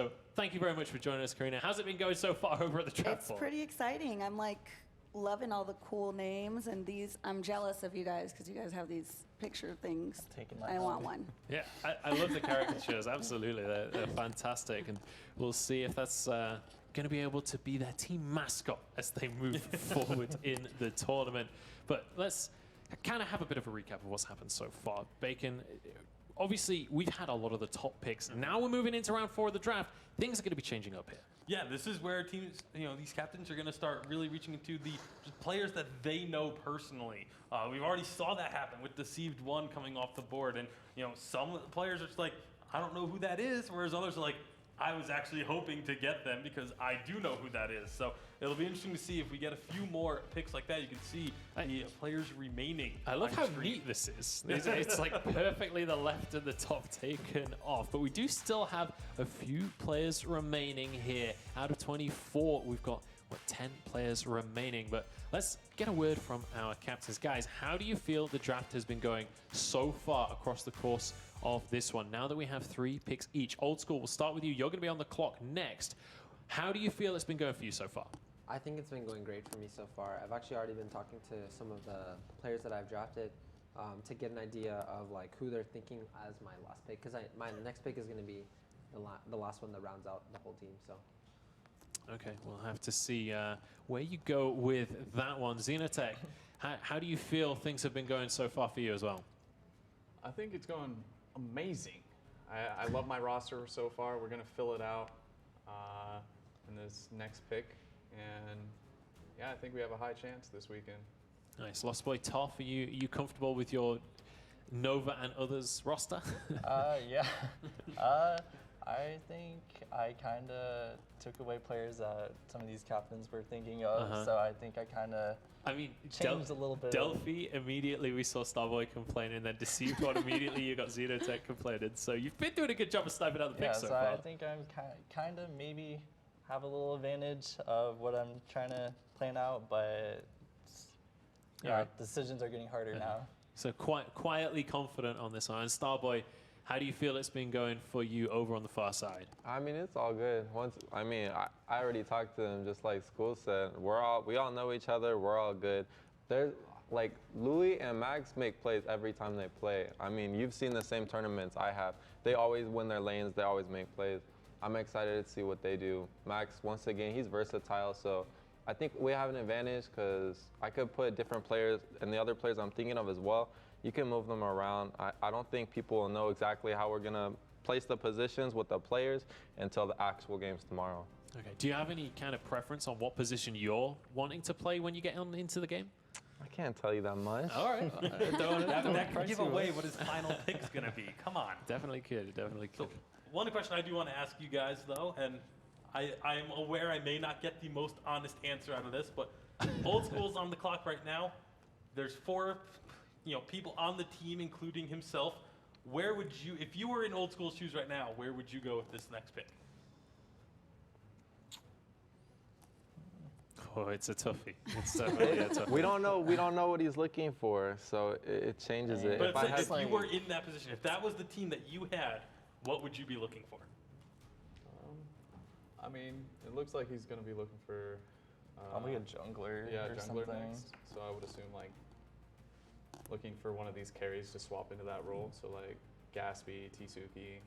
So thank you very much for joining us, Karina. How's it been going so far over at the draft It's board? pretty exciting. I'm like loving all the cool names and these. I'm jealous of you guys because you guys have these picture things. I want one. Yeah, I love the caricatures. Absolutely, they're fantastic, and we'll see if that's going to be able to be their team mascot as they move forward in the tournament. But let's kind of have a bit of a recap of what's happened so far. Bacon, obviously, we've had a lot of the top picks. Now we're moving into round 4 of the draft. Things are going to be changing up here. Yeah, this is where teams, these captains are going to start really reaching into the players that they know personally. We've already saw that happen with Deceived One coming off the board, and some players are just like, I don't know who that is, whereas others are like, I was actually hoping to get them because I do know who that is. So it'll be interesting to see if we get a few more picks like that. You can see the players remaining. I love how neat this is. It's like perfectly the left and the top taken off. But we do still have a few players remaining here. Out of 24, we've got, 10 players remaining. But let's get a word from our captains. Guys, how do you feel the draft has been going so far across the course of this one? Now that we have 3 picks each. Old School, we'll start with you. You're going to be on the clock next. How do you feel it's been going for you so far? I think it's been going great for me so far. I've actually already been talking to some of the players that I've drafted to get an idea of like who they're thinking as my last pick, because my next pick is going to be the last one that rounds out the whole team. So. Okay, we'll have to see where you go with that one. Xenotech, how do you feel things have been going so far for you as well? I think it's going amazing. I love my roster so far. We're going to fill it out in this next pick. And yeah, I think we have a high chance this weekend. Nice. Lost Boy Toff, are you comfortable with your Nova and others roster? Yeah. I think I kind of took away players that some of these captains were thinking of, so I think I kind of changed a little bit. Delphi, immediately we saw Starboy complaining, then Deceived One, immediately you got Xenotech complaining. So you've been doing a good job of sniping out the picks so far. I think I'm kind of maybe have a little advantage of what I'm trying to plan out, but decisions are getting harder now. So quietly confident on this one. And Starboy, how do you feel it's been going for you over on the far side? I mean, it's all good. I already talked to them, just like School said. We all know each other. We're all good. There's like Louis and Max make plays every time they play. I mean, you've seen the same tournaments I have. They always win their lanes. They always make plays. I'm excited to see what they do. Max, once again, he's versatile, so I think we have an advantage because I could put different players and the other players I'm thinking of as well. You can move them around. I don't think people will know exactly how we're going to place the positions with the players until the actual games tomorrow. Okay. Do you have any kind of preference on what position you're wanting to play when you get on into the game? I can't tell you that much. All right. That could give away what his final pick's going to be. Come on. Definitely could. So, one question I do want to ask you guys, though, and I am aware I may not get the most honest answer out of this, but Old School's on the clock right now. There's 4 people on the team, including himself. Where would you, if you were in Old School's shoes right now, where would you go with this next pick? Oh, it's a toughie. It's definitely a toughie. We don't know what he's looking for, so it changes it. But if you were in that position, if that was the team that you had, what would you be looking for? I mean, it looks like he's going to be looking for probably a jungler. Yeah, or jungler something. next. So I would assume like looking for one of these carries to swap into that role. So like Gatsby, Tsuki,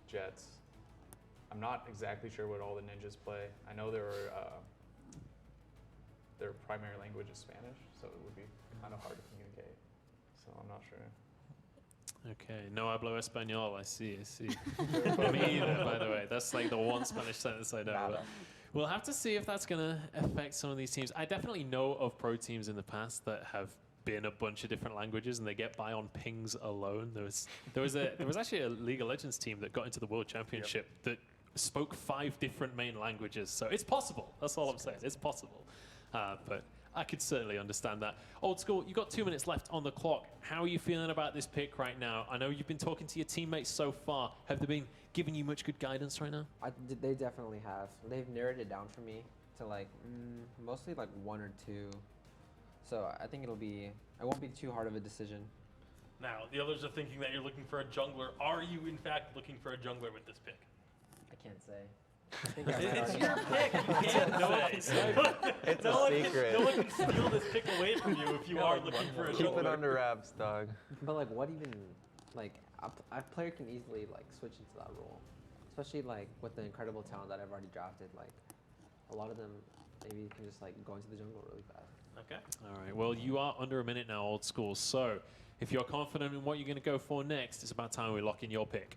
Jets. I'm not exactly sure what all the ninjas play. I know their primary language is Spanish, so it would be kind of hard to communicate. So I'm not sure. Okay, no hablo español, I see. Me either, by the way. That's like the one Spanish sentence I know. We'll have to see if that's going to affect some of these teams. I definitely know of pro teams in the past that have been a bunch of different languages and they get by on pings alone. There was actually a League of Legends team that got into the World Championship that spoke 5 different main languages. So it's possible. That's all I'm saying. It's possible. But I could certainly understand that. Old School, you've got 2 minutes left on the clock. How are you feeling about this pick right now? I know you've been talking to your teammates so far. Have they been giving you much good guidance right now? They definitely have. They've narrowed it down for me to like mostly like 1 or 2. So I think it won't be too hard of a decision. Now, the others are thinking that you're looking for a jungler. Are you, in fact, looking for a jungler with this pick? I can't say. I think I might It's already your pick. You can't say. It's No a one secret. no one can steal this pick away from you if you are looking for a Keep it jungler. under wraps, dog. But like, what even, like, a player can easily like switch into that role, especially like with the incredible talent that I've already drafted. Like, a lot of them maybe can just like go into the jungle really fast. Okay. All right. Well, you are under a minute now, Old School. So if you're confident in what you're going to go for next, it's about time we lock in your pick.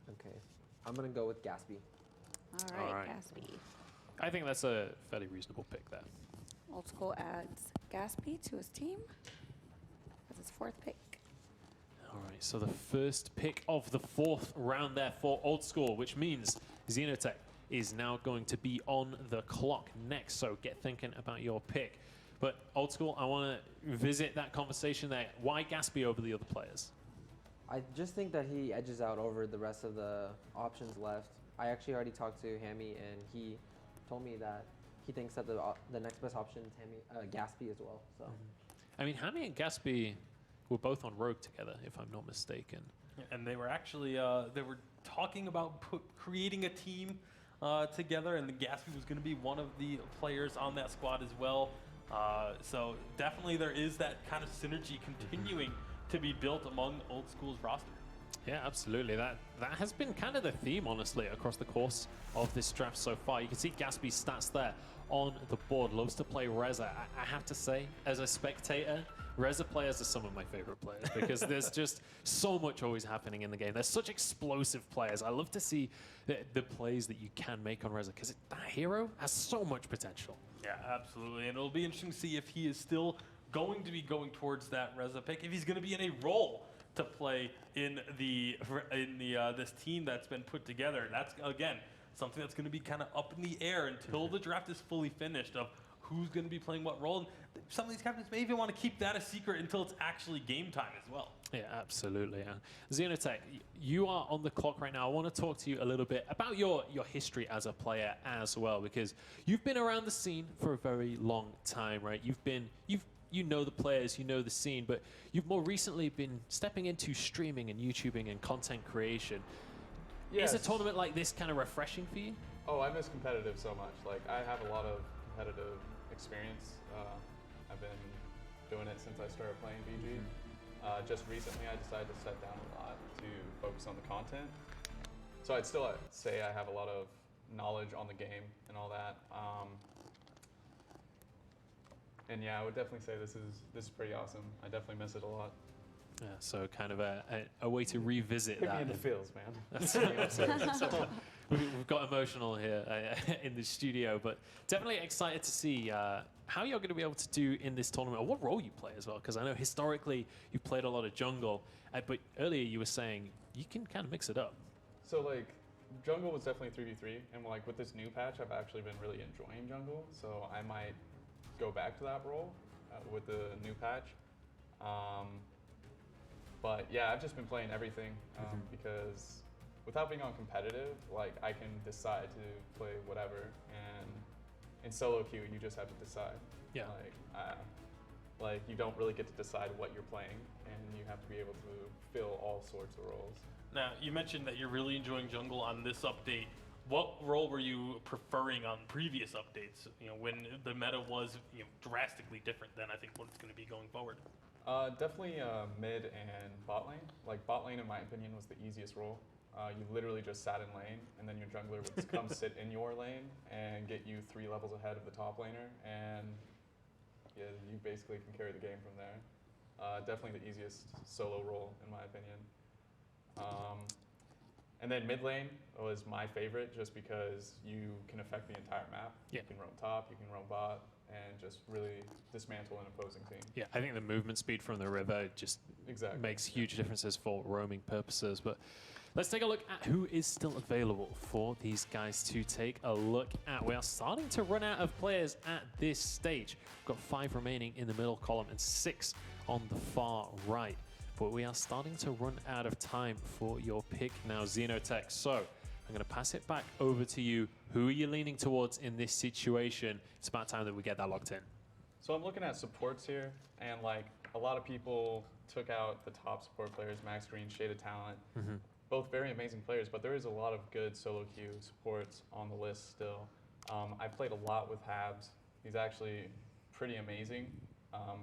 Okay, I'm gonna go with Gatsby. All right. right, Gatsby. I think that's a fairly reasonable pick there. Old School adds Gatsby to his team as his 4th pick. All right. So the first pick of the 4th round there for Old School, which means Xenotech is now going to be on the clock next. So get thinking about your pick. But Old School, I want to visit that conversation there. Why Gatsby over the other players? I just think that he edges out over the rest of the options left. I actually already talked to Hammy, and he told me that he thinks that the next best option is Gatsby as well. So, I mean, Hammy and Gatsby were both on Rogue together, if I'm not mistaken. And they were actually they were talking about creating a team together, and the Gatsby was going to be one of the players on that squad as well. So definitely there is that kind of synergy continuing to be built among Old School's roster. Yeah, absolutely. That has been kind of the theme, honestly, across the course of this draft so far. You can see Gatsby's stats there on the board. Loves to play Reza. I have to say, as a spectator, Reza players are some of my favorite players because there's just so much always happening in the game. They're such explosive players. I love to see the plays that you can make on Reza because that hero has so much potential. Yeah, absolutely. And it'll be interesting to see if he is still going to be going towards that Reza pick, if he's going to be in a role to play in the this team that's been put together. That's, again, something that's going to be kind of up in the air until the draft is fully finished of who's going to be playing what role. And some of these captains may even want to keep that a secret until it's actually game time as well. Yeah, absolutely. Xenotech, you are on the clock right now. I want to talk to you a little bit about your history as a player as well, because you've been around the scene for a very long time, right? You know the players, you know the scene, but you've more recently been stepping into streaming and YouTubing and content creation. Yes. Is a tournament like this kind of refreshing for you? Oh, I miss competitive so much. Like, I have a lot of competitive experience. I've been doing it since I started playing VG. Just recently, I decided to set down a lot to focus on the content. So I'd still say I have a lot of knowledge on the game and all that. And yeah, I would definitely say this is pretty awesome. I definitely miss it a lot. Yeah, so kind of a way to revisit Hit that. me in the feels, man. That's we've got emotional here in the studio, but definitely excited to see how you're going to be able to do in this tournament, or what role you play as well, because I know historically you've played a lot of jungle, but earlier you were saying you can kind of mix it up. So like, jungle was definitely 3v3, and like with this new patch, I've actually been really enjoying jungle, so I might go back to that role with the new patch. But yeah, I've just been playing everything because without being on competitive, like I can decide to play whatever, and in solo queue you just have to decide. Yeah. Like you don't really get to decide what you're playing, and you have to be able to fill all sorts of roles. Now, you mentioned that you're really enjoying jungle on this update. What role were you preferring on previous updates? You know, when the meta was drastically different than I think what it's going to be going forward. Definitely mid and bot lane. Like bot lane, in my opinion, was the easiest role. You literally just sat in lane, and then your jungler would come sit in your lane and get you 3 levels ahead of the top laner, and yeah, you basically can carry the game from there. Definitely the easiest solo role, in my opinion. And then mid lane was my favorite, just because you can affect the entire map. Yeah. You can roam top, you can roam bot, and just really dismantle an opposing team. Yeah, I think the movement speed from the river just Exactly. makes huge differences for roaming purposes. But let's take a look at who is still available for these guys to take a look at. We are starting to run out of players at this stage. We've got 5 remaining in the middle column and 6 on the far right. But we are starting to run out of time for your pick now, Xenotech. So I'm going to pass it back over to you. Who are you leaning towards in this situation? It's about time that we get that locked in. So I'm looking at supports here, and like a lot of people took out the top support players, Max Green, Shade of Talent. Both very amazing players, but there is a lot of good solo queue supports on the list still. I played a lot with Habs. He's actually pretty amazing,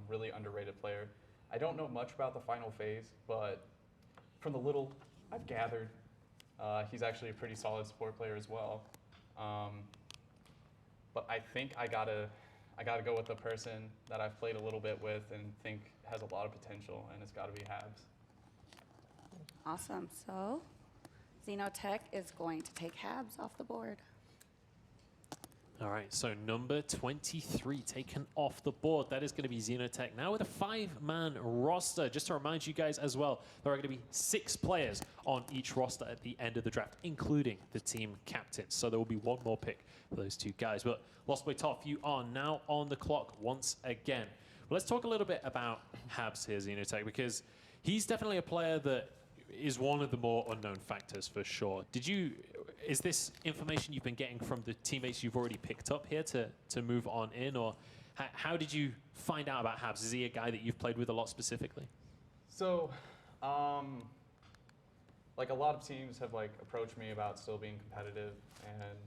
really underrated player. I don't know much about the final phase, but from the little I've gathered, he's actually a pretty solid support player as well. But I think I gotta go with the person that I've played a little bit with and think has a lot of potential, and it's gotta be Habs. Awesome. So Xenotech is going to take Habs off the board. All right, so number 23 taken off the board. That is going to be Xenotech now with a 5-man roster. Just to remind you guys as well, there are going to be 6 players on each roster at the end of the draft, including the team captain. So there will be one more pick for those 2 guys. But Lost Boy Toff, you are now on the clock once again. Well, let's talk a little bit about Habs here, Xenotech, because he's definitely a player that is one of the more unknown factors for sure. Is this information you've been getting from the teammates you've already picked up here to move on in, or how did you find out about Habs? Is he a guy that you've played with a lot specifically? So, like a lot of teams have like approached me about still being competitive, and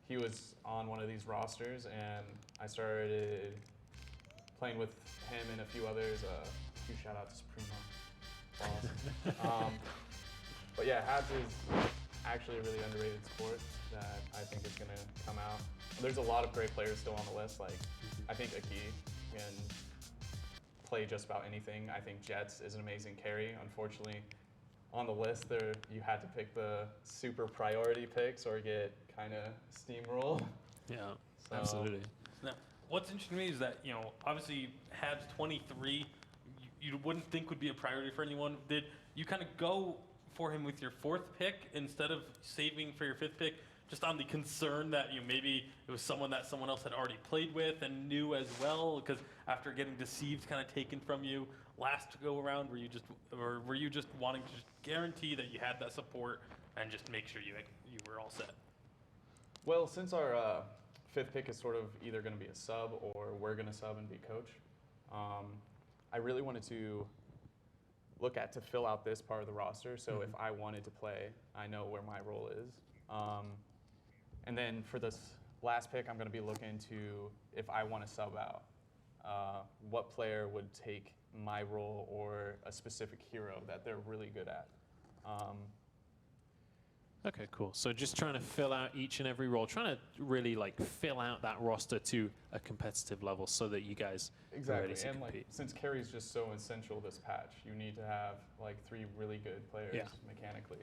he was on one of these rosters, and I started playing with him and a few others. Huge shout out to Supremo. But yeah, Habs is actually a really underrated sport that I think is going to come out. There's a lot of great players still on the list. Like, I think Aki can play just about anything. I think Jets is an amazing carry. Unfortunately, on the list there, you had to pick the super priority picks or get kind of steamrolled. Yeah, So, absolutely. Now, what's interesting to me is that, obviously Habs 23, you wouldn't think would be a priority for anyone. Did you kind of go for him with your 4th pick instead of saving for your 5th pick, just on the concern that maybe it was someone that someone else had already played with and knew as well? Because after getting deceived, kind of taken from you last go around, were you just wanting to just guarantee that you had that support and just make sure you were all set? well, since our 5th pick is sort of either going to be a sub or we're going to sub and be coach, I really wanted to look to fill out this part of the roster. So if I wanted to play, I know where my role is. And then for this last pick, I'm going to be looking to, if I want to sub out, what player would take my role or a specific hero that they're really good at. Okay, cool. So just trying to fill out each and every role, trying to really fill out that roster to a competitive level so that you guys are ready to And compete. since carry's just so essential this patch, you need to have 3 really good players mechanically.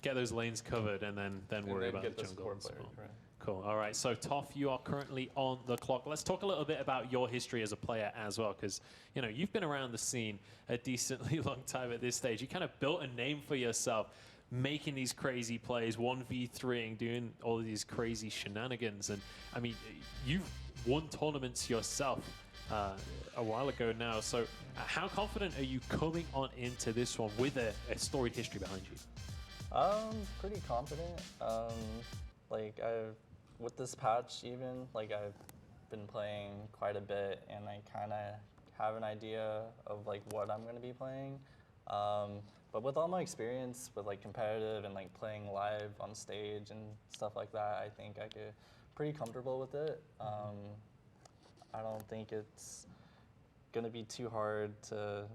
Get those lanes covered and then worry about get the the jungle support and so player, on. correct. Cool. All right. So Toff, you are currently on the clock. Let's talk a little bit about your history as a player as well, because you've been around the scene a decently long time at this stage. You kind of built a name for yourself, making these crazy plays, 1v3ing, doing all of these crazy shenanigans. And I mean, you've won tournaments yourself a while ago now. So how confident are you coming on into this one with a storied history behind you? Pretty confident. With this patch even, I've been playing quite a bit, and I kind of have an idea of what I'm going to be playing. But with all my experience with competitive and playing live on stage and stuff like that, I think I get pretty comfortable with it. I don't think it's gonna be too hard to,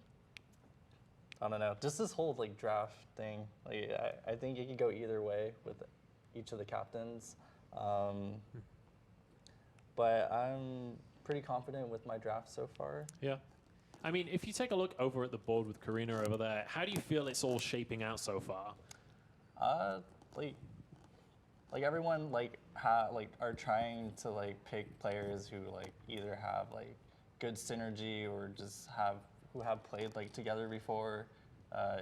I don't know, just this whole draft thing. I think it could go either way with each of the captains. But I'm pretty confident with my draft so far. Yeah. I mean, if you take a look over at the board with Karina over there, how do you feel it's all shaping out so far? Everyone are trying to pick players who either have good synergy or just who have played together before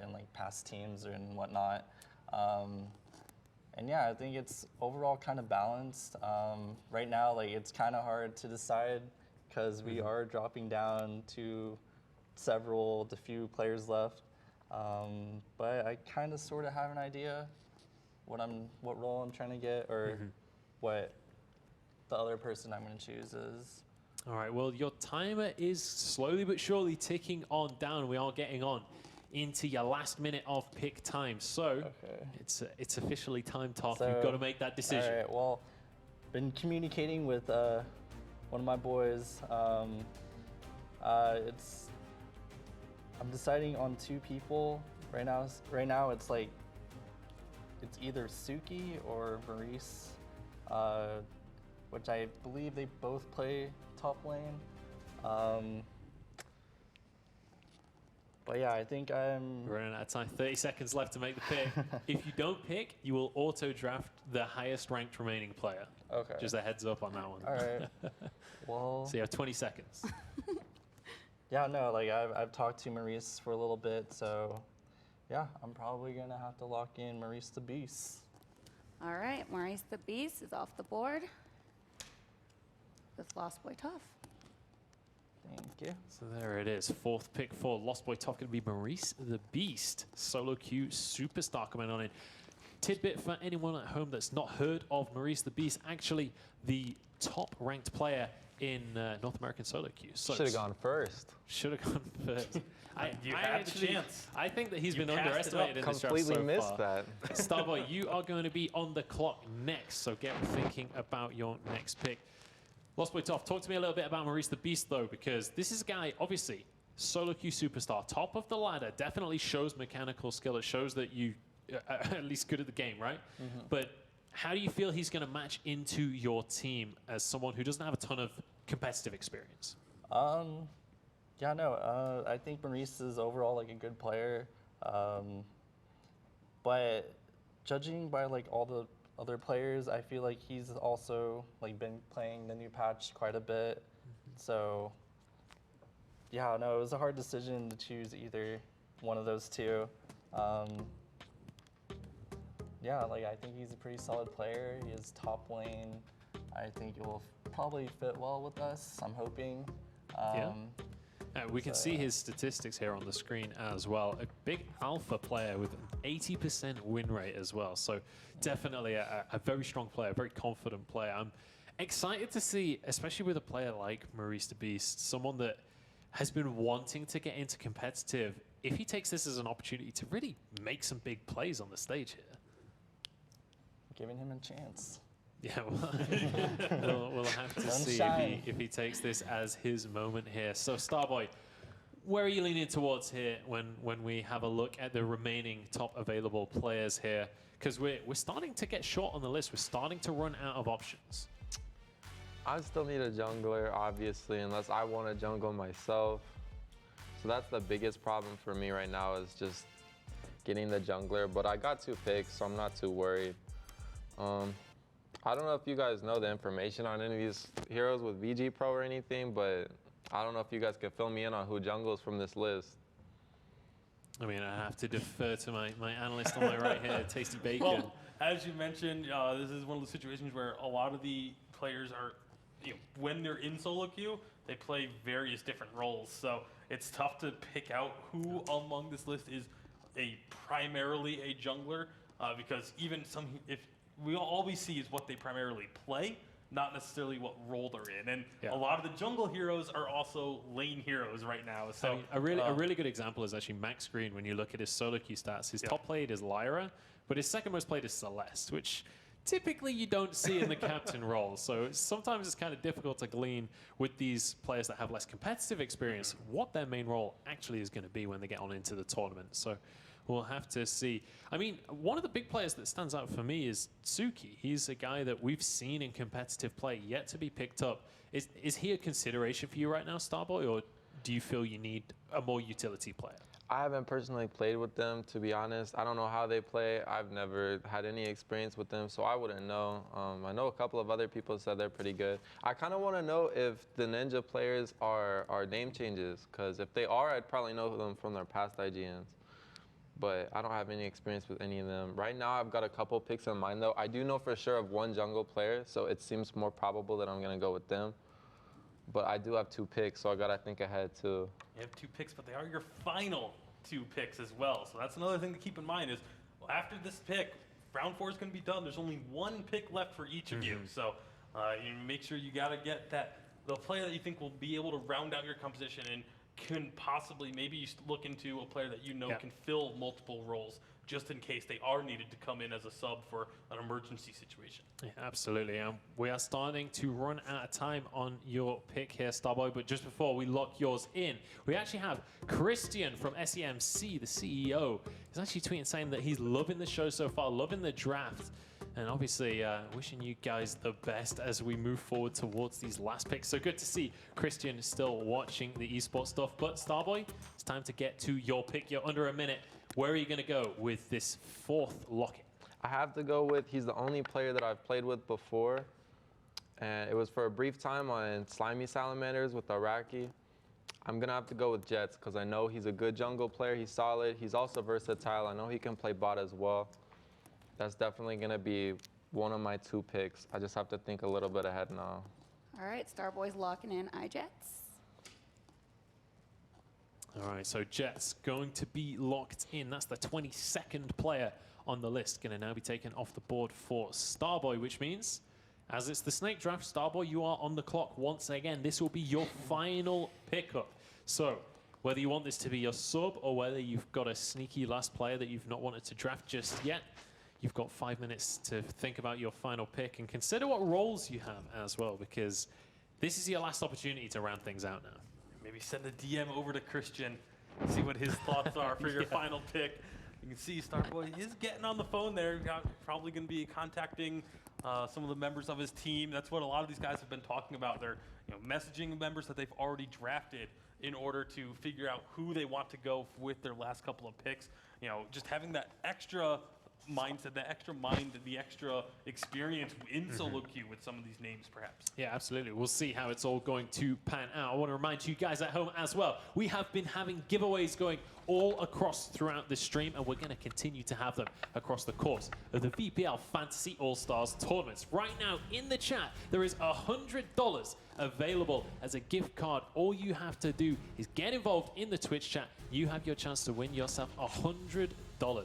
in past teams and whatnot. And yeah, I think it's overall kind of balanced. Right now, it's kind of hard to decide because we are dropping down to the few players left. But I kind of sort of have an idea what role I'm trying to get or what the other person I'm going to choose is. All right, well, your timer is slowly but surely ticking on down. We are getting on into your last minute of pick time. So it's officially time, Toph. You've got to make that decision. All right, well, been communicating with one of my boys. I'm deciding on 2 people right now. Right now, it's like it's either Suki or Maurice, which I believe they both play top lane. But yeah, I think I'm We're running out of time. 30 seconds left to make the pick. If you don't pick, you will auto draft the highest ranked remaining player. okay. Just a heads up on that one. All right. Well, So you have 20 seconds. yeah, no, like I've talked to Maurice for a little bit, so yeah, I'm probably gonna have to lock in Maurice the Beast. All right, Maurice the Beast is off the board with Lost Boy Tough. Thank you. So there it is. 4th pick for Lost Boy Top going to be Maurice the Beast. Solo queue superstar coming on in. Tidbit for anyone at home that's not heard of Maurice the Beast, actually the top ranked player in North American solo queue. So Should have gone first. Should have gone first. You had the chance. I think that he's You been passed it up. underestimated in this draft Completely so missed far. that. Starboy, you are going to be on the clock next, so get thinking about your next pick. Lost Boy Tough, talk to me a little bit about Maurice the Beast, though, because this is a guy, obviously, solo queue superstar, top of the ladder, definitely shows mechanical skill. It shows that you are at least good at the game, right? But how do you feel he's going to match into your team as someone who doesn't have a ton of competitive experience? Yeah, no, I think Maurice is overall like a good player, but judging by like all the other players, I feel like he's also like been playing the new patch quite a bit. So yeah, no, it was a hard decision to choose either one of those 2. Yeah, like I think he's a pretty solid player. He is top lane. I think it will probably fit well with us. I'm hoping. We can see his statistics here on the screen as well. A big alpha player with an 80% win rate as well. So definitely a very strong player, a very confident player. I'm excited to see, especially with a player like Maurice the Beast, someone that has been wanting to get into competitive, if he takes this as an opportunity to really make some big plays on the stage here. Giving him a chance. Yeah, well, we'll have to see if he takes this as his moment here. So, Starboy, where are you leaning towards here when we have a look at the remaining top available players here? Because we're starting to get short on the list. We're starting to run out of options. I still need a jungler, obviously, unless I want to jungle myself. So that's the biggest problem for me right now is just getting the jungler. But I got 2 picks, so I'm not too worried. I don't know if you guys know the information on any of these heroes with VG Pro or anything, but I don't know if you guys could fill me in on who jungles from this list. I mean, I have to defer to my analyst on my right here, Tasty Bacon. Well, as you mentioned, this is one of the situations where a lot of the players are, when they're in solo queue, they play various different roles. So it's tough to pick out who among this list is primarily a jungler, because even all we see is what they primarily play, not necessarily what role they're in. And a lot of the jungle heroes are also lane heroes right now. So I mean, a really good example is actually Max Green. When you look at his solo queue stats, his top played is Lyra, but his second most played is Celeste, which typically you don't see in the captain role. So sometimes it's kind of difficult to glean with these players that have less competitive experience what their main role actually is going to be when they get on into the tournament. So we'll have to see. I mean, one of the big players that stands out for me is Tsuki. He's a guy that we've seen in competitive play yet to be picked up. Is he a consideration for you right now, Starboy, or do you feel you need a more utility player? I haven't personally played with them, to be honest. I don't know how they play. I've never had any experience with them, so I wouldn't know. I know a couple of other people said they're pretty good. I kind of want to know if the Ninja players are name changes, because if they are, I'd probably know them from their past IGNs. But I don't have any experience with any of them. Right now, I've got a couple picks in mind, though. I do know for sure of one jungle player, so it seems more probable that I'm going to go with them. But I do have 2 picks, so I got to think ahead, too. You have 2 picks, but they are your final 2 picks as well. So that's another thing to keep in mind is, well, after this pick, round 4 is going to be done. There's only 1 pick left for each of you. So you make sure you got to get that the player that you think will be able to round out your composition and can possibly, maybe you look into a player that you know can fill multiple roles just in case they are needed to come in as a sub for an emergency situation. Yeah, absolutely. We are starting to run out of time on your pick here, Starboy, but just before we lock yours in, we actually have Christian from SEMC, the CEO. He's actually tweeting saying that he's loving the show so far, loving the draft, and obviously wishing you guys the best as we move forward towards these last picks. So good to see Christian still watching the esports stuff. But Starboy, it's time to get to your pick. You're under a minute. Where are you going to go with this fourth lock-in? I have to go with, he's the only player that I've played with before, and it was for a brief time on Slimy Salamanders with Iraqi. I'm going to have to go with Jets because I know he's a good jungle player. He's solid. He's also versatile. I know he can play bot as well. That's definitely going to be one of my 2 picks. I just have to think a little bit ahead now. All right, Starboy's locking in iJets. All right, so Jets going to be locked in. That's the 22nd player on the list. Going to now be taken off the board for Starboy, which means, as it's the snake draft, Starboy, you are on the clock once again. This will be your final pickup. So whether you want this to be your sub or whether you've got a sneaky last player that you've not wanted to draft just yet, you've got 5 minutes to think about your final pick and consider what roles you have as well, because this is your last opportunity to round things out now. Maybe send a DM over to Christian, see what his thoughts are for your final pick. You can see Starboy is getting on the phone there. Probably going to be contacting some of the members of his team. That's what a lot of these guys have been talking about. They're messaging members that they've already drafted in order to figure out who they want to go with their last couple of picks. Just having that extra mindset, the extra mind, the extra experience in solo queue with some of these names, perhaps. Yeah, absolutely. We'll see how it's all going to pan out. I want to remind you guys at home as well, we have been having giveaways going all across throughout the stream, and we're going to continue to have them across the course of the VPL Fantasy All-Stars tournaments. Right now in the chat, there is $100 available as a gift card. All you have to do is get involved in the Twitch chat. You have your chance to win yourself $100.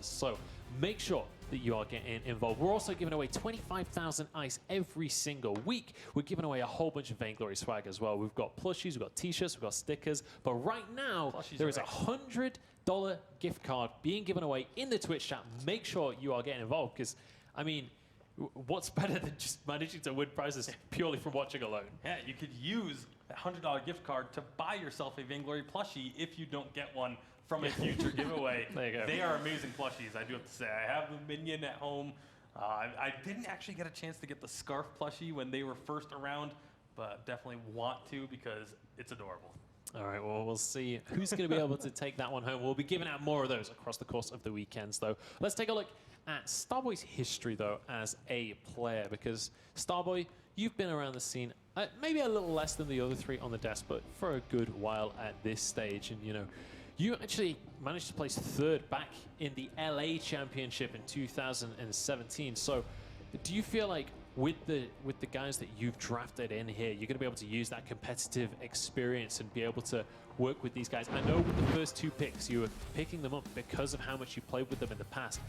So make sure that you are getting involved. We're also giving away 25,000 ice every single week. We're giving away a whole bunch of Vainglory swag as well. We've got plushies, we've got t-shirts, we've got stickers. But right now, there is a $100 gift card being given away in the Twitch chat. Make sure you are getting involved because, I mean, what's better than just managing to win prizes purely from watching alone? Yeah, you could use a $100 gift card to buy yourself a Vainglory plushie if you don't get one from a future giveaway. There you go. They are amazing plushies, I do have to say. I have the Minion at home. I didn't actually get a chance to get the Scarf plushie when they were first around, but definitely want to because it's adorable. All right, well, we'll see who's going to be able to take that one home. We'll be giving out more of those across the course of the weekends, though. Let's take a look at Starboy's history, though, as a player, because Starboy, you've been around the scene maybe a little less than the other 3 on the desk, but for a good while at this stage. And, you actually managed to place 3rd back in the LA Championship in 2017. So do you feel like with the guys that you've drafted in here, you're going to be able to use that competitive experience and be able to work with these guys? I know with the first 2 picks, you were picking them up because of how much you played with them in the past.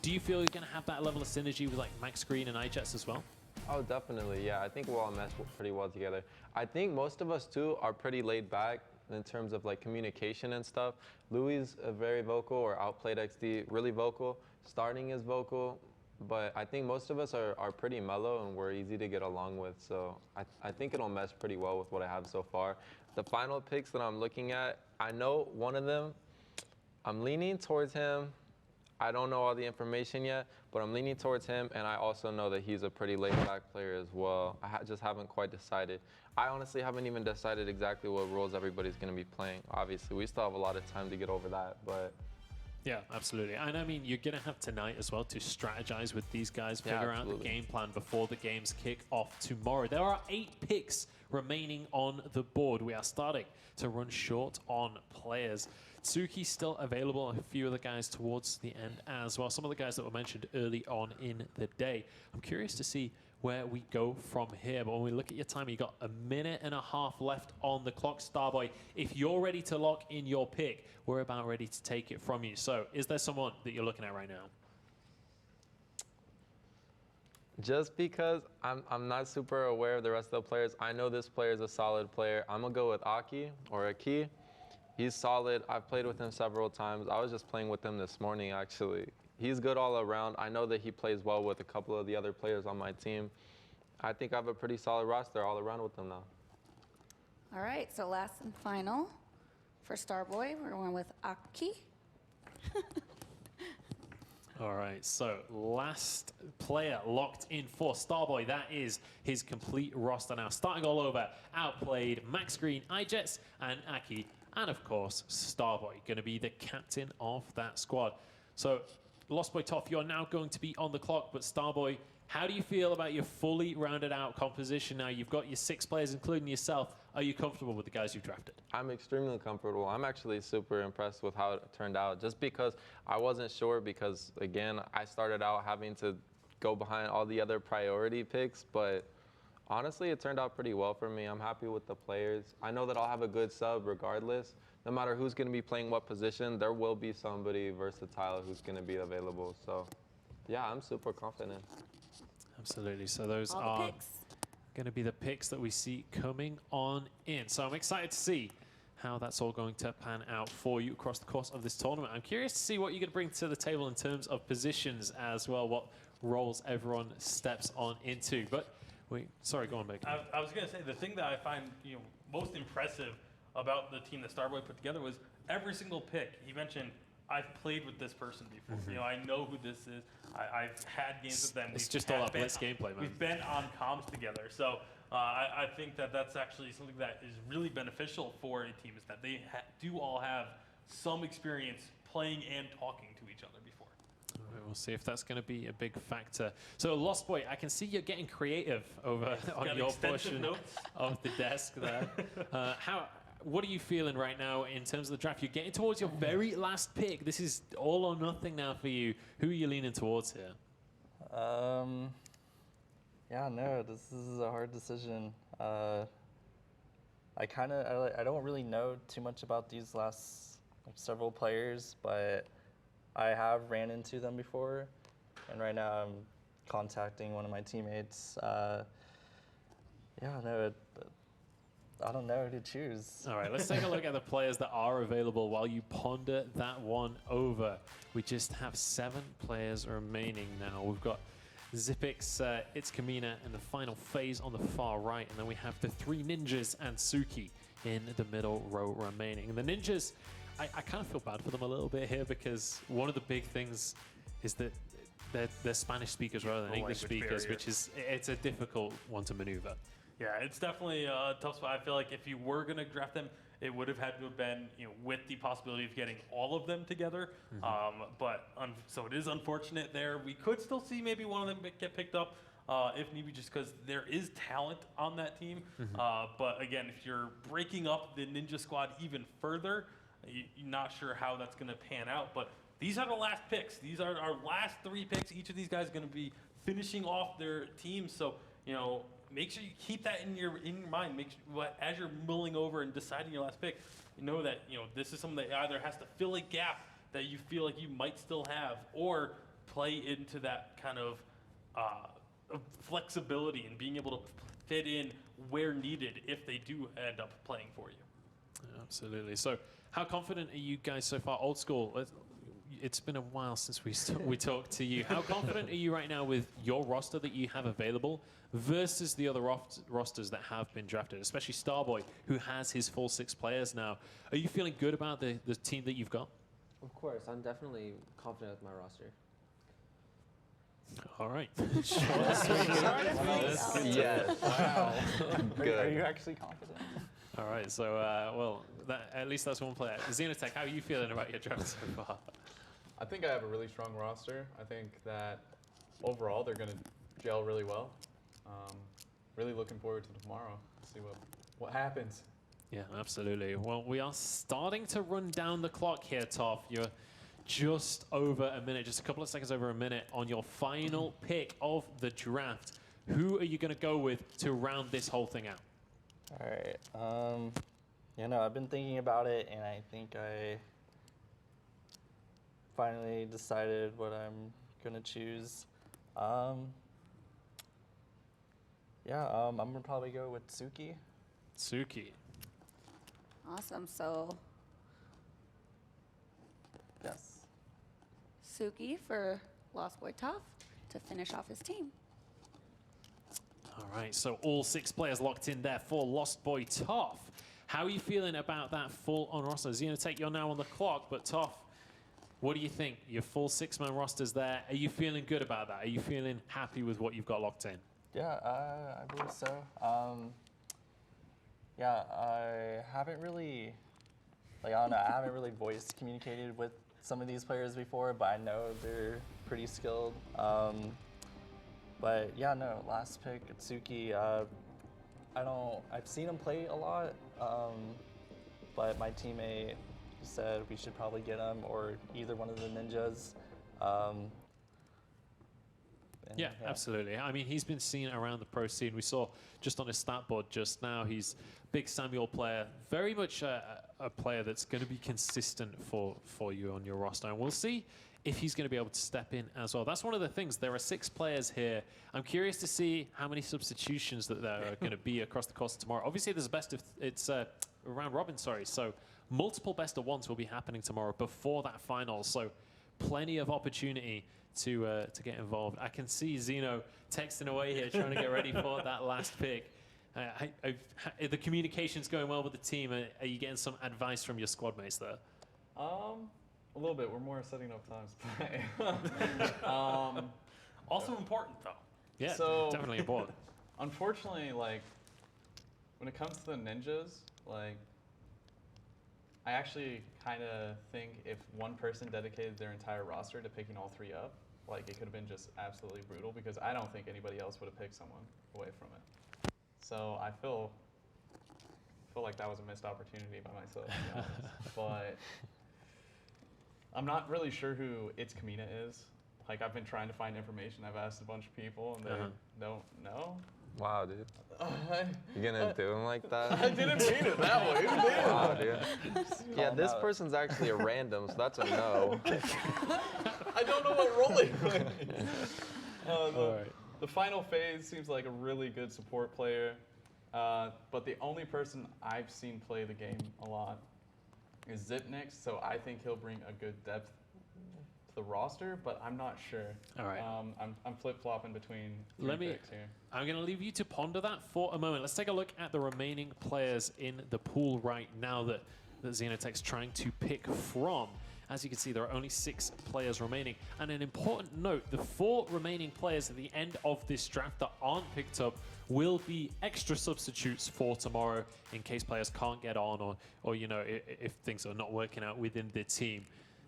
Do you feel you're going to have that level of synergy with like Max Green and iJets as well? Oh, definitely, yeah. I think we'll all mesh pretty well together. I think most of us, too, are pretty laid back in terms of like communication and stuff. Louis very vocal, or Outplayed XD, really vocal. Starting is vocal, but I think most of us are pretty mellow and we're easy to get along with. So I think it'll mesh pretty well with what I have so far. The final picks that I'm looking at, I know one of them, I'm leaning towards him. I don't know all the information yet, but I'm leaning towards him, and I also know that he's a pretty laid-back player as well. I just haven't quite decided. I honestly haven't even decided exactly what roles everybody's going to be playing. Obviously, we still have a lot of time to get over that, but... Yeah, absolutely. And I mean, you're going to have tonight as well to strategize with these guys, figure out the game plan before the games kick off tomorrow. There are 8 picks remaining on the board. We are starting to run short on players. Tsuki's still available, a few of the guys towards the end as well. Some of the guys that were mentioned early on in the day. I'm curious to see where we go from here. But when we look at your time, you got 1.5 minutes left on the clock. Starboy, if you're ready to lock in your pick, we're about ready to take it from you. So is there someone that you're looking at right now? Just because I'm not super aware of the rest of the players. I know this player is a solid player. I'm going to go with Aki. He's solid. I've played with him several times. I was just playing with him this morning, actually. He's good all around. I know that he plays well with a couple of the other players on my team. I think I have a pretty solid roster all around with him now. All right, so last and final for Starboy, we're going with Aki. All right, so last player locked in for Starboy. That is his complete roster now. Starting all over, Outplayed, Max Green, iJets, and Aki. And of course, Starboy, going to be the captain of that squad. So, Lost Boy Toff, you're now going to be on the clock, but Starboy, how do you feel about your fully rounded out composition now? You've got your 6 players, including yourself. Are you comfortable with the guys you've drafted? I'm extremely comfortable. I'm actually super impressed with how it turned out, just because I wasn't sure because, again, I started out having to go behind all the other priority picks, but honestly, it turned out pretty well for me. I'm happy with the players. I know that I'll have a good sub regardless. No matter who's going to be playing what position, there will be somebody versatile who's going to be available. So, yeah, I'm super confident. Absolutely. So those All are the picks. going to be the picks that we see coming on in. So I'm excited to see how that's all going to pan out for you across the course of this tournament. I'm curious to see what you're going to bring to the table in terms of positions as well, what roles everyone steps on into. But sorry, go on, Bacon. I was going to say, the thing that I find most impressive about the team that Starboy put together was every single pick. He mentioned, I've played with this person before. I know who this is. I've had games with them. It's just all that blitz gameplay, man. We've been on comms together. So I think that that's actually something that is really beneficial for a team, is that they do all have some experience playing and talking to each other before. All right, we'll see if that's going to be a big factor. So, Lost Boy, I can see you're getting creative over on your portion of the desk there. What are you feeling right now in terms of the draft? You're getting towards your very last pick. This is all or nothing now for you. Who are you leaning towards here? Yeah, no, this is a hard decision. I don't really know too much about these last several players, but I have ran into them before, and right now I'm contacting one of my teammates. I don't know who to choose. All right, let's take a look at the players that are available while you ponder that one over. We just have 7 players remaining now. We've got Zipix, It's Kamina in the final phase on the far right, and then we have the 3 ninjas and Suki in the middle row remaining. And the ninjas, I kind of feel bad for them a little bit here, because one of the big things is that they're Spanish speakers rather than English speakers, barrier. which is, it's a difficult one to maneuver. Yeah, it's definitely a tough spot. I feel like if you were going to draft them, it would have had to have been, with the possibility of getting all of them together. So it is unfortunate there. We could still see maybe one of them get picked up if need be, just because there is talent on that team. But again, if you're breaking up the Ninja Squad even further, you're not sure how that's going to pan out. But these are the last picks. These are our last 3 picks. Each of these guys are going to be finishing off their teams. So, make sure you keep that in your mind. Make sure, as you're mulling over and deciding your last pick, you know that this is something that either has to fill a gap that you feel like you might still have, or play into that kind of flexibility and being able to fit in where needed if they do end up playing for you. Absolutely. So, how confident are you guys so far? Old school. It's been a while since we talked to you. How confident are you right now with your roster that you have available versus the other rosters that have been drafted, especially Starboy, who has his full 6 players now? Are you feeling good about the team that you've got? Of course, I'm definitely confident with my roster. All right. Yes. Wow. Good. Are you actually confident? All right. So, at least that's one player. Xenotech, how are you feeling about your draft so far? I think I have a really strong roster. I think that overall they're going to gel really well. Really looking forward to tomorrow to see what happens. Yeah, absolutely. Well, we are starting to run down the clock here, Toff. You're just over a minute, just a couple of seconds over a minute on your final pick of the draft. Who are you going to go with to round this whole thing out? All right. I've been thinking about it, and I think I finally decided what I'm gonna choose. Yeah, I'm gonna probably go with Suki. Suki. Awesome. So Yes. Suki for Lost Boy Tough to finish off his team. All right, so all 6 players locked in there for Lost Boy Toph. How are you feeling about that full-on roster? Xenotech, you're now on the clock, but Toph, what do you think? Your full 6-man roster's there. Are you feeling good about that? Are you feeling happy with what you've got locked in? Yeah, I believe so. Yeah, I haven't really, like, I don't know, I haven't really voice communicated with some of these players before, but I know they're pretty skilled. But yeah, no, last pick, Atsuki, I've seen him play a lot, but my teammate said we should probably get him or either one of the ninjas. Yeah, absolutely. I mean, he's been seen around the pro scene. We saw just on his stat board just now, he's a big Samuel player, very much a player that's going to be consistent for you on your roster. And we'll see if he's going to be able to step in as well. That's one of the things. There are 6 players here. I'm curious to see how many substitutions that there are going to be across the course of tomorrow. Obviously, there's a best of, it's a round robin, sorry. So multiple best of ones will be happening tomorrow before that final. So plenty of opportunity to get involved. I can see Zeno texting away here, trying to get ready for that last pick. The communication's going well with the team. Are you getting some advice from your squad mates there? A little bit. We're more setting up times to play. Also important, though. Yeah, So- definitely important. Unfortunately, like, when it comes to the ninjas, like, I actually kind of think if one person dedicated their entire roster to picking all 3 up, like, it could have been just absolutely brutal because I don't think anybody else would have picked someone away from it. So I feel like that was a missed opportunity by myself, to be honest. But I'm not really sure who It's Kamina is. Like, I've been trying to find information. I've asked a bunch of people, and they don't know. Wow, dude. You're gonna do him like that? I didn't mean it that way. Wow, dude. Yeah, this person's actually a random, so that's a no. I don't know what role they play. The final phase seems like a really good support player, but the only person I've seen play the game a lot is Zipnix, so I think he'll bring a good depth to the roster, but I'm not sure. All right. I'm flip-flopping between 3 picks here. I'm going to leave you to ponder that for a moment. Let's take a look at the remaining players in the pool right now that Xenotech's trying to pick from. As you can see, there are only 6 players remaining. And an important note, the 4 remaining players at the end of this draft that aren't picked up will be extra substitutes for tomorrow in case players can't get on or you know, if things are not working out within the team.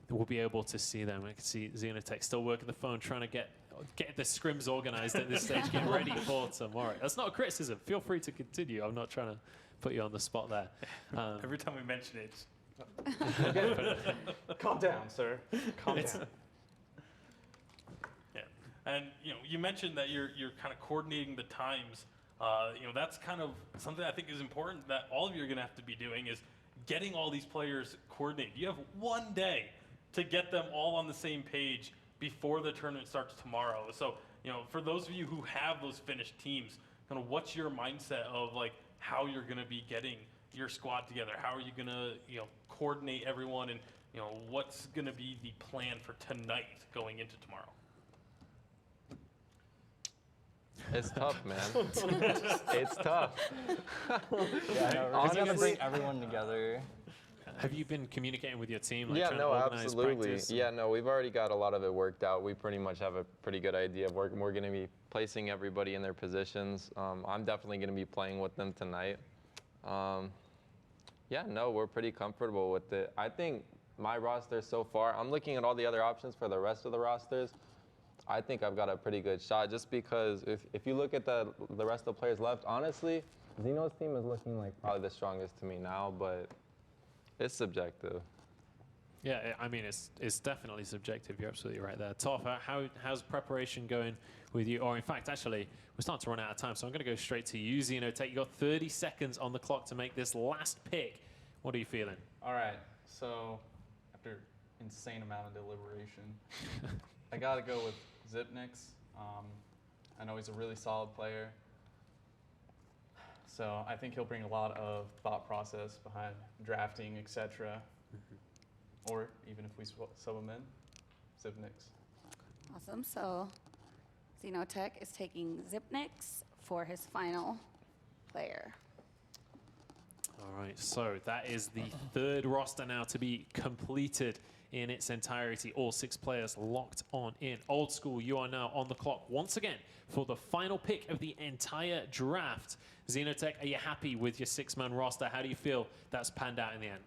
We'll be able to see them. I can see Xenotech still working the phone, trying to get the scrims organized at this stage, get ready for tomorrow. That's not a criticism. Feel free to continue. I'm not trying to put you on the spot there. Every time we mention it, Calm down, sir. Calm down. yeah. And you mentioned that you're kind of coordinating the times. That's kind of something I think is important that all of you are going to have to be doing is getting all these players coordinated. You have one day to get them all on the same page before the tournament starts tomorrow. So, for those of you who have those finished teams, kind of what's your mindset of like how you're going to be getting your squad together? How are you going to, coordinate everyone and, what's going to be the plan for tonight going into tomorrow? It's tough, man. It's tough. Yeah, we're gonna bring everyone together. Have you been communicating with your team? Like Yeah, trying no, to organize absolutely. practice? Yeah, no, we've already got a lot of it worked out. We pretty much have a pretty good idea of where we're going to be placing everybody in their positions. I'm definitely going to be playing with them tonight. Yeah, no, we're pretty comfortable with it. I think my roster so far, I'm looking at all the other options for the rest of the rosters. I think I've got a pretty good shot just because if you look at the rest of the players left, honestly, Zeno's team is looking like probably the strongest to me now, but it's subjective. Yeah, I mean, it's definitely subjective. You're absolutely right there. Toph, how's preparation going with you? Or in fact, actually, we're starting to run out of time, so I'm going to go straight to you, Xenotech. You got 30 seconds on the clock to make this last pick. What are you feeling? All right, so after insane amount of deliberation, I got to go with Zipnix. I know he's a really solid player. So I think he'll bring a lot of thought process behind drafting, etc. Or even if we sub him in, Zipnix. Awesome. So Xenotech is taking Zipnix for his final player. All right, so that is the third roster now to be completed in its entirety. All 6 players locked on in. Old School, you are now on the clock once again for the final pick of the entire draft. Xenotech, are you happy with your 6-man roster? How do you feel that's panned out in the end?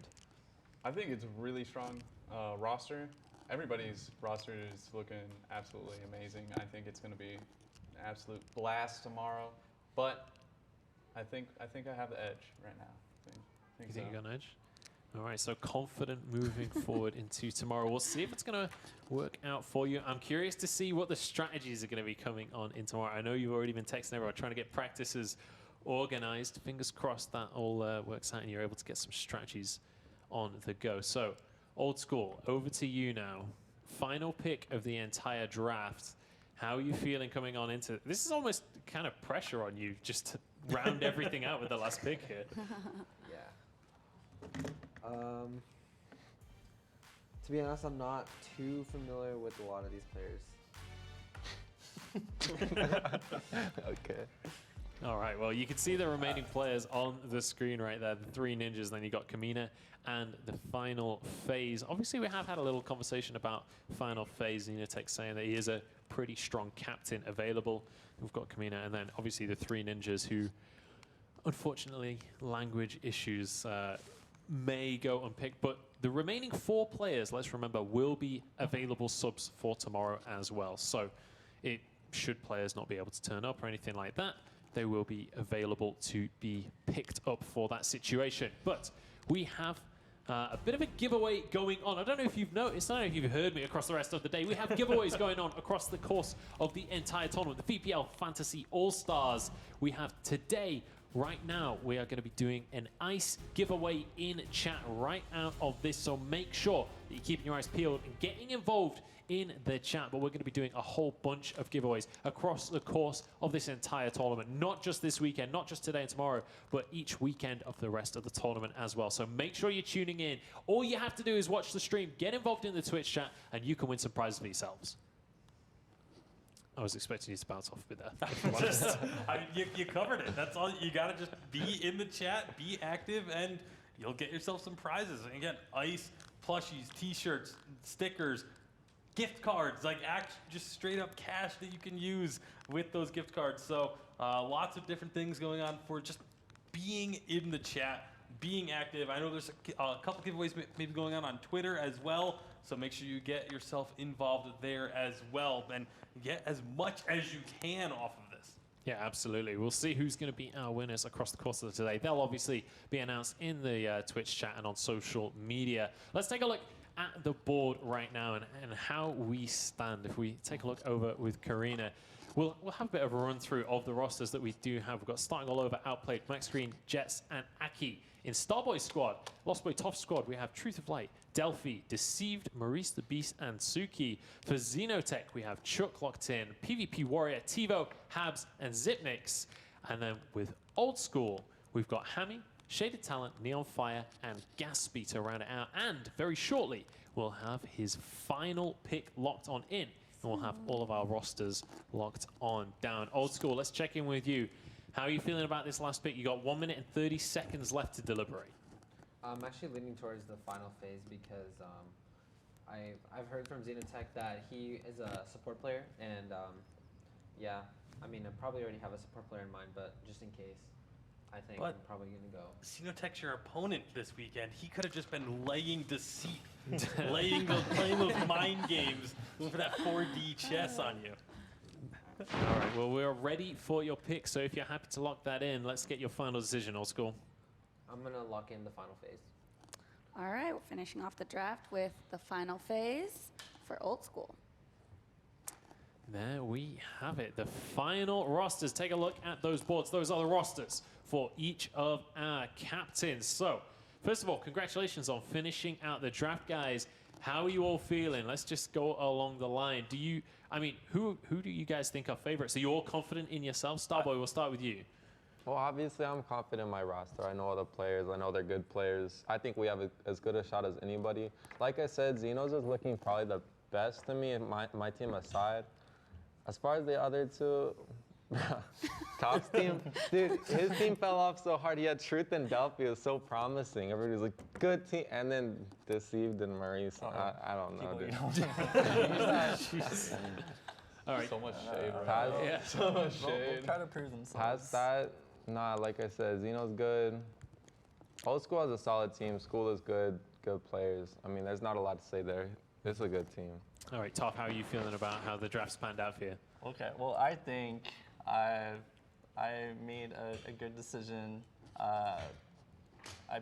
I think it's a really strong roster. Everybody's roster is looking absolutely amazing. I think it's going to be an absolute blast tomorrow. But I think I have the edge right now. I You think think so. you got an edge? All right, so confident moving forward into tomorrow. We'll see if it's going to work out for you. I'm curious to see what the strategies are going to be coming on in tomorrow. I know you've already been texting everyone trying to get practices organized. Fingers crossed that all works out and you're able to get some strategies on the go. So, Old School, over to you now. Final pick of the entire draft. How are you feeling coming on into this? Is almost kind of pressure on you just to round everything out with the last pick here. Yeah. To be honest, I'm not too familiar with a lot of these players. Okay. All right, well, you can see the remaining players on the screen right there. The 3 ninjas, then you got Kamina and the final phase. Obviously, we have had a little conversation about final phase. Xenotech saying that he is a pretty strong captain available. We've got Kamina, and then obviously the 3 ninjas who, unfortunately, language issues may go unpicked. But the remaining 4 players, let's remember, will be available subs for tomorrow as well. So it should players not be able to turn up or anything like that, they will be available to be picked up for that situation. But we have a bit of a giveaway going on. I don't know if you've noticed, I don't know if you've heard me across the rest of the day. We have giveaways going on across the course of the entire tournament. The VPL Fantasy All-Stars. We have today, right now, we are going to be doing an ice giveaway in chat right out of this. So make sure that you're keeping your eyes peeled and getting involved in the chat, but we're going to be doing a whole bunch of giveaways across the course of this entire tournament, not just this weekend, not just today and tomorrow, but each weekend of the rest of the tournament as well. So make sure you're tuning in. All you have to do is watch the stream, get involved in the Twitch chat, and you can win some prizes for yourselves. I was expecting you to bounce off a bit there. if I'm honest. I mean, you covered it. That's all. You got to just be in the chat, be active, and you'll get yourself some prizes. And again, ice, plushies, T-shirts, stickers, gift cards, like just straight up cash that you can use with those gift cards. So lots of different things going on for just being in the chat, being active. I know there's a couple giveaways maybe going on Twitter as well. So make sure you get yourself involved there as well and get as much as you can off of this. Yeah, absolutely. We'll see who's going to be our winners across the course of today. They'll obviously be announced in the Twitch chat and on social media. Let's take a look at the board right now and how we stand. If we take a look over with Karina, we'll have a bit of a run through of the rosters that we do have. We've got starting all over Outplayed, Max Green, Jets, and Aki. In Starboy squad, Lost Boy Tough squad, we have Truth of Light, Delphi, Deceived, Maurice the Beast, and Suki. For Xenotech, we have Chuck locked in, PvP Warrior, Tivo, Habs, and Zipnix. And then with Old School, we've got Hammy, Shaded Talent, Neon Fire, and Gaspy to round it out. And very shortly, we'll have his final pick locked on in. And we'll have all of our rosters locked on down. Old School, let's check in with you. How are you feeling about this last pick? You got 1 minute and 30 seconds left to deliberate. I'm actually leaning towards the final phase because I've heard from Xenotech that he is a support player. And yeah, I mean, I probably already have a support player in mind, but just in case, I think I'm probably going to go. Xenotech's your opponent this weekend. He could have just been laying deceit, playing those mind games, going for that 4D chess on you. All right, well, we're ready for your pick. So if you're happy to lock that in, let's get your final decision, Old School. I'm going to lock in the final phase. All right, we're finishing off the draft with the final phase for Old School. There we have it. The final rosters. Take a look at those boards. Those are the rosters for each of our captains. So, first of all, congratulations on finishing out the draft, guys. How are you all feeling? Let's just go along the line. Who do you guys think are favorites? Are you all confident in yourself? Starboy, we'll start with you. Well, obviously, I'm confident in my roster. I know all the players. I know they're good players. I think we have as good a shot as anybody. Like I said, Xeno's is looking probably the best to me, and my team aside. As far as the other two, Top's team, dude, his team fell off so hard. He had Truth and Delphi. It was so promising. Everybody was like, good team. And then Deceived and Maurice. I don't know, dude. All right. So much shade, right? Past, Yeah. So much They'll shade. try to prove themselves. past that, nah, like I said, Xeno's good. Old School has a solid team. School is good players. I mean, there's not a lot to say there. It's a good team. All right, Top, how are you feeling about how the draft's panned out for you? Okay, well, I think I made a good decision. I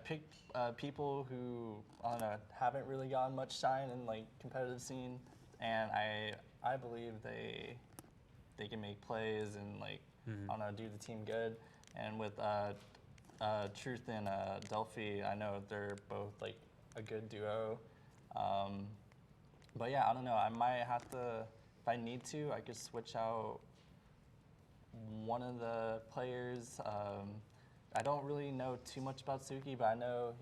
picked people who, I don't know, haven't really gotten much shine in like competitive scene, and I believe they can make plays and like I don't know, do the team good. And with Truth and Delphi, I know they're both like a good duo. But yeah, I don't know. I might have to, if I need to, I could switch out one of the players. I don't really know too much about Suki, but I know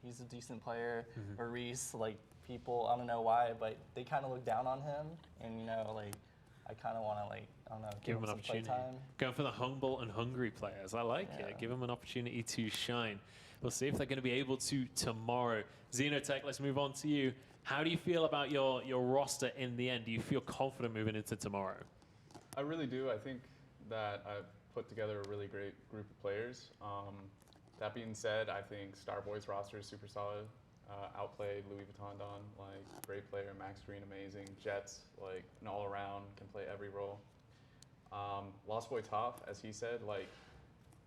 he's a decent player. Maurice, like people, I don't know why, but they kind of look down on him, and you know, like I kind of want to like I don't know, Give him an some play opportunity. time. Going for the humble and hungry players. I like Yeah. it. Give them an opportunity to shine. We'll see if they're going to be able to tomorrow. Xenotech, let's move on to you. How do you feel about your roster in the end? Do you feel confident moving into tomorrow? I really do. I think that I've put together a really great group of players. That being said, I think Starboy's roster is super solid. Outplayed Louis Vuitton Don, like great player. Max Green, amazing. Jets, like an all-around, can play every role. Lost Boy Top, as he said, like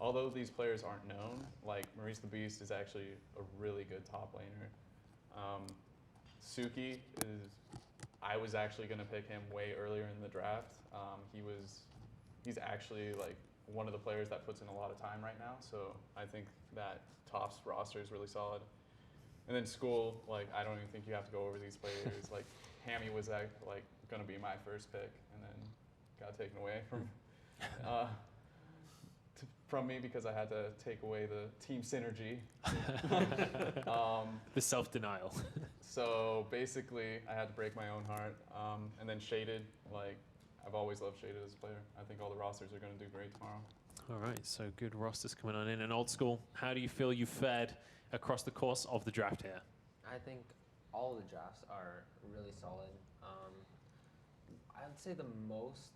although these players aren't known, like Maurice the Beast is actually a really good top laner. Suki is, I was actually going to pick him way earlier in the draft. He's actually like one of the players that puts in a lot of time right now. So I think that Top's roster is really solid. And then School, like I don't even think you have to go over these players. Like Hammy was like going to be my first pick, and then got taken away from me because I had to take away the team synergy. The self-denial. So basically, I had to break my own heart. And then Shaded, like I've always loved Shaded as a player. I think all the rosters are going to do great tomorrow. All right, so good rosters coming on in. And Old School, how do you feel you fared across the course of the draft here? I think all of the drafts are really solid. I'd say the most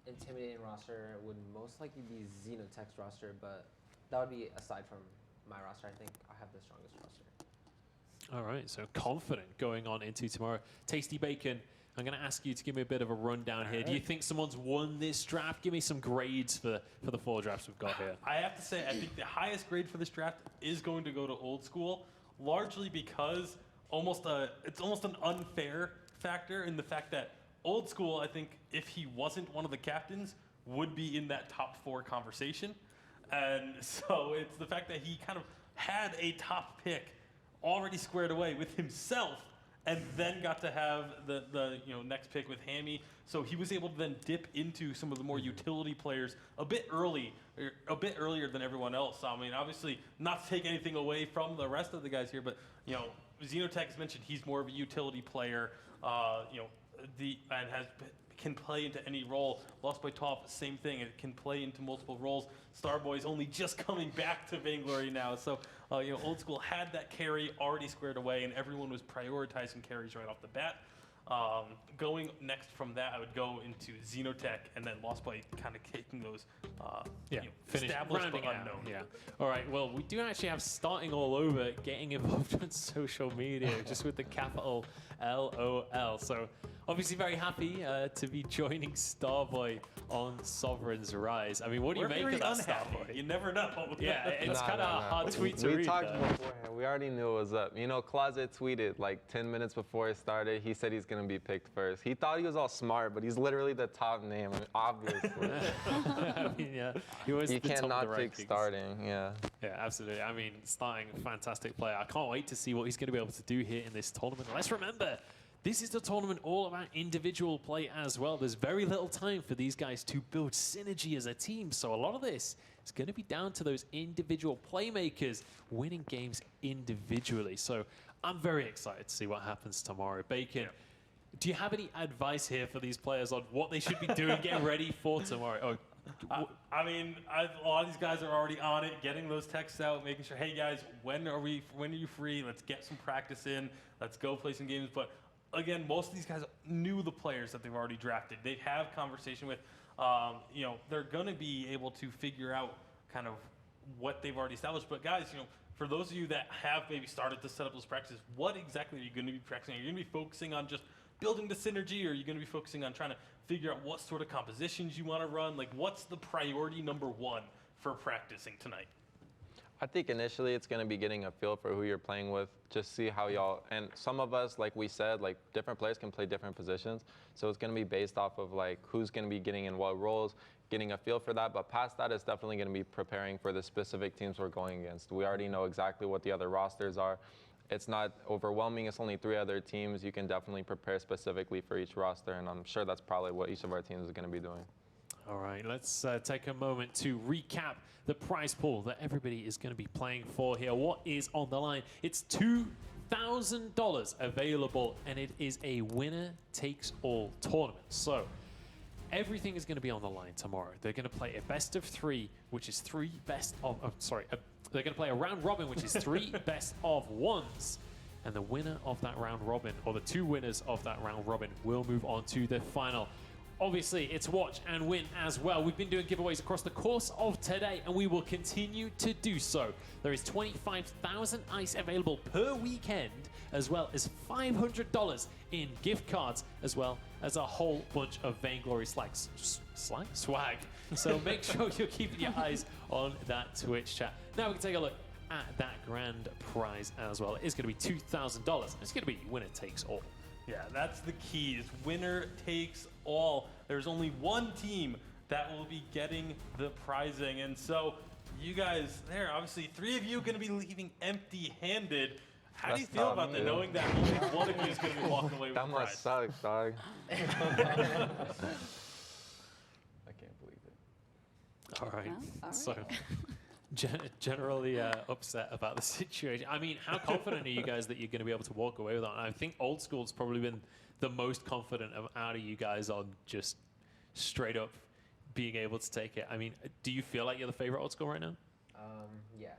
intimidating roster would most likely be Xenotech's roster, but that would be aside from my roster. I think I have the strongest roster. All right, so confident going on into tomorrow. Tasty Bacon, I'm going to ask you to give me a bit of a rundown here. Do you think someone's won this draft? Give me some grades for the 4 drafts we've got here. I have to say, I think the highest grade for this draft is going to go to Old School, largely because it's almost an unfair factor in the fact that Old School, I think, if he wasn't one of the captains, would be in that top 4 conversation. And so it's the fact that he kind of had a top pick already squared away with himself, and then got to have the next pick with Hammy. So he was able to then dip into some of the more utility players a bit earlier than everyone else. I mean, obviously, not to take anything away from the rest of the guys here, but Xenotech has mentioned he's more of a utility player. And can play into any role. Lost by Top, same thing. It can play into multiple roles. Starboy's only just coming back to Vainglory now. So, Old School had that carry already squared away, and everyone was prioritizing carries right off the bat. Going next from that, I would go into Xenotech, and then Lost by kind of kicking those established but unknown. Yeah. All right. Well, we do actually have starting all over, getting involved on social media, just with the capital LOL. So obviously very happy to be joining Starboy on Sovereign's Rise. I mean, what do you make of that, Starboy? You never know. Yeah, it's kind of a hard tweet to We read. talked beforehand. We already knew it was up. Closet tweeted like 10 minutes before it started. He said he's going to be picked first. He thought he was all smart, but he's literally the top name, obviously. I mean, yeah. He was You the top of cannot the pick rankings. starting, yeah. Yeah, absolutely. I mean, starting fantastic player. I can't wait to see what he's going to be able to do here in this tournament. Let's remember, this is the tournament all about individual play as well. There's very little time for these guys to build synergy as a team. So a lot of this is going to be down to those individual playmakers winning games individually. So I'm very excited to see what happens tomorrow. Bacon, do you have any advice here for these players on what they should be doing, getting ready for tomorrow? I mean, a lot of these guys are already on it, getting those texts out, making sure, hey guys, when are you free? Let's get some practice in. Let's go play some games. But again, most of these guys knew the players that they've already drafted. They have conversation with, they're going to be able to figure out kind of what they've already established. But guys, for those of you that have maybe started to set up those practices, what exactly are you going to be practicing? Are you going to be focusing on just building the synergy, or are you going to be focusing on trying to figure out what sort of compositions you want to run? Like, what's the priority number one for practicing tonight? I think initially it's going to be getting a feel for who you're playing with, just see how y'all, and some of us, like we said, like different players can play different positions. So it's going to be based off of like who's going to be getting in what roles, getting a feel for that. But past that, it's definitely going to be preparing for the specific teams we're going against. We already know exactly what the other rosters are. It's not overwhelming. It's only 3 other teams. You can definitely prepare specifically for each roster, and I'm sure that's probably what each of our teams is going to be doing. All right, let's take a moment to recap the prize pool that everybody is going to be playing for here. What is on the line? It's $2,000 available, and it is a winner-takes-all tournament. So everything is going to be on the line tomorrow. They're going to play a best of 3, which is 3 best of... they're going to play a round robin, which is 3 best of 1s. And the winner of that round robin, or the 2 winners of that round robin, will move on to the final. Obviously, it's watch and win as well. We've been doing giveaways across the course of today, and we will continue to do so. There is 25,000 ice available per weekend, as well as $500 in gift cards, as well as a whole bunch of Vainglory swag. So make sure you're keeping your eyes on that Twitch chat. Now we can take a look at that grand prize as well. It is going to be $2,000. It's going to be winner takes all. Yeah, that's the key, is winner takes all. There's only one team that will be getting the prizing. And so you guys there, obviously 3 of you are going to be leaving empty-handed. How do you feel about that, knowing that only one of you is going to be walking away with That the must prize? suck, dog. I can't believe it. All right. Oh, all So right. generally upset about the situation. I mean, how confident are you guys that you're going to be able to walk away with that? I think Old School's probably been the most confident out of you guys on just straight up being able to take it. I mean, do you feel like you're the favorite Old School right now? Yeah.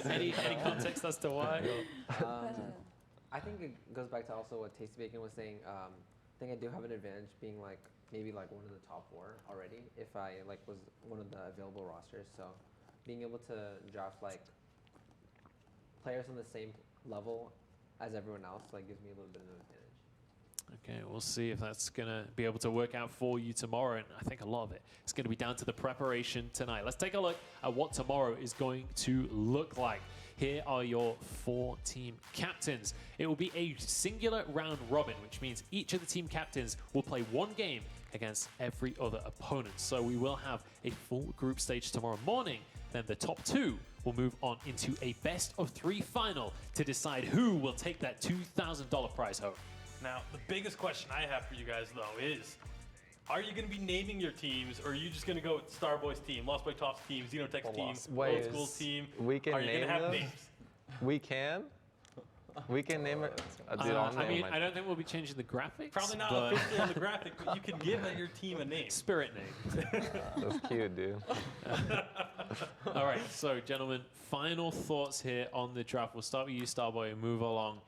Any context as to why? I think it goes back to also what Tasty Bacon was saying. I think I do have an advantage being like maybe like one of the top 4 already if I like was one of the available rosters. So being able to draft like players on the same level as everyone else like gives me a little bit of an advantage. Okay, we'll see if that's going to be able to work out for you tomorrow. And I think a lot of it is going to be down to the preparation tonight. Let's take a look at what tomorrow is going to look like. Here are your 4 team captains. It will be a singular round robin, which means each of the team captains will play 1 game against every other opponent. So we will have a full group stage tomorrow morning. Then the top 2 will move on into a best of 3 final to decide who will take that $2,000 prize home. Now, the biggest question I have for you guys, though, is are you going to be naming your teams, or are you just going to go with Starboy's team, Lost Boy Tops team, Xenotech's team, Wait, Old School's team? we can are you going to name have them? names? We can? We can name it. Dude, I'll I name mean, my- I don't think we'll be changing the graphics. Probably not but officially on the graphic, but you can give your team a name. spirit name. That's cute, dude. All right, so gentlemen, final thoughts here on the draft. We'll start with you, Starboy, and move along.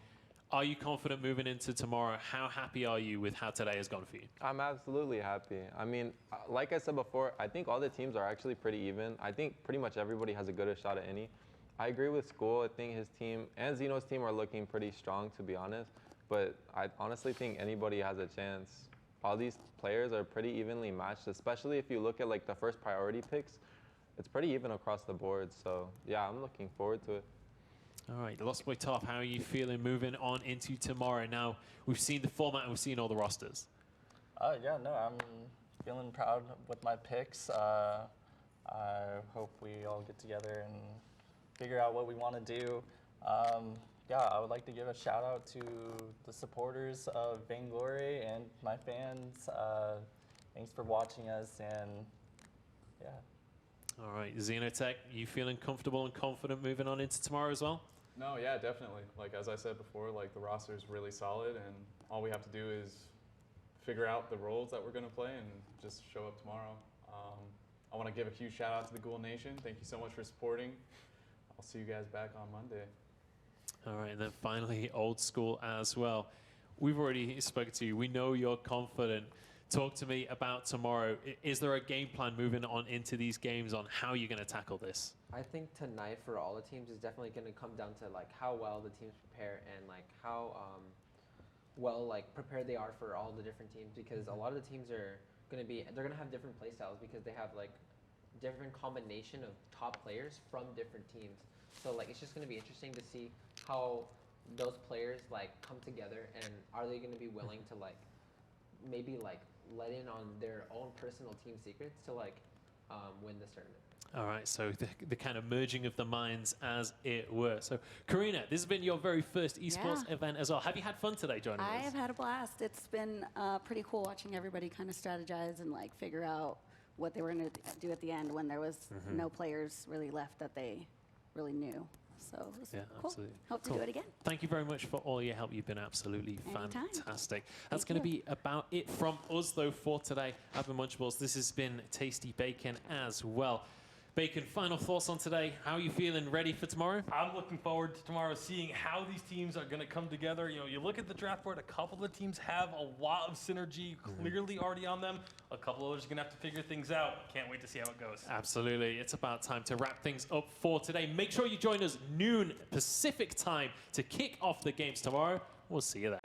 Are you confident moving into tomorrow? How happy are you with how today has gone for you? I'm absolutely happy. I mean, like I said before, I think all the teams are actually pretty even. I think pretty much everybody has a good shot at any. I agree with School. I think his team and Zeno's team are looking pretty strong, to be honest. But I honestly think anybody has a chance. All these players are pretty evenly matched, especially if you look at like the first priority picks. It's pretty even across the board. So yeah, I'm looking forward to it. All right, Lost Boy Top, how are you feeling moving on into tomorrow? Now, we've seen the format and we've seen all the rosters. Yeah, no, I'm feeling proud with my picks. I hope we all get together and figure out what we want to do. yeah, I would like to give a shout out to the supporters of Vainglory and my fans. Thanks for watching us, and yeah. All right, Xenotech, you feeling comfortable and confident moving on into tomorrow as well? No, yeah, definitely. Like as I said before, like the roster is really solid, and all we have to do is figure out the roles that we're going to play and just show up tomorrow. I want to give a huge shout out to the Ghoul Nation. Thank you so much for supporting. I'll see you guys back on Monday. All right, and then finally, Old School as well. We've already spoken to you. We know you're confident. Talk to me about tomorrow. Is there a game plan moving on into these games on how you're going to tackle this? I think tonight for all the teams is definitely going to come down to like how well the teams prepare and like how well like prepared they are for all the different teams, because a lot of the teams are going to be, they're going to have different play styles because they have like different combination of top players from different teams. So like it's just going to be interesting to see how those players like come together, and are they going to be willing to like maybe like let in on their own personal team secrets to like win this tournament. All right, so the kind of merging of the minds, as it were. So, Karina, this has been your very first esports event as well. Have you had fun today joining us? I have had a blast. It's been pretty cool watching everybody kind of strategize and like figure out what they were going to do at the end when there was no players really left that they really knew. So it was cool. Absolutely. Hope to do it again. Thank you very much for all your help. You've been absolutely Anytime. fantastic. That's Thank going to you. be about it from us, though, for today. I've been Munchables. This has been Tasty Bacon as well. Bacon, final thoughts on today. How are you feeling? Ready for tomorrow? I'm looking forward to tomorrow, seeing how these teams are going to come together. You know, you look at the draft board, a couple of teams have a lot of synergy clearly already on them. A couple others are going to have to figure things out. Can't wait to see how it goes. Absolutely. It's about time to wrap things up for today. Make sure you join us noon Pacific time to kick off the games tomorrow. We'll see you then.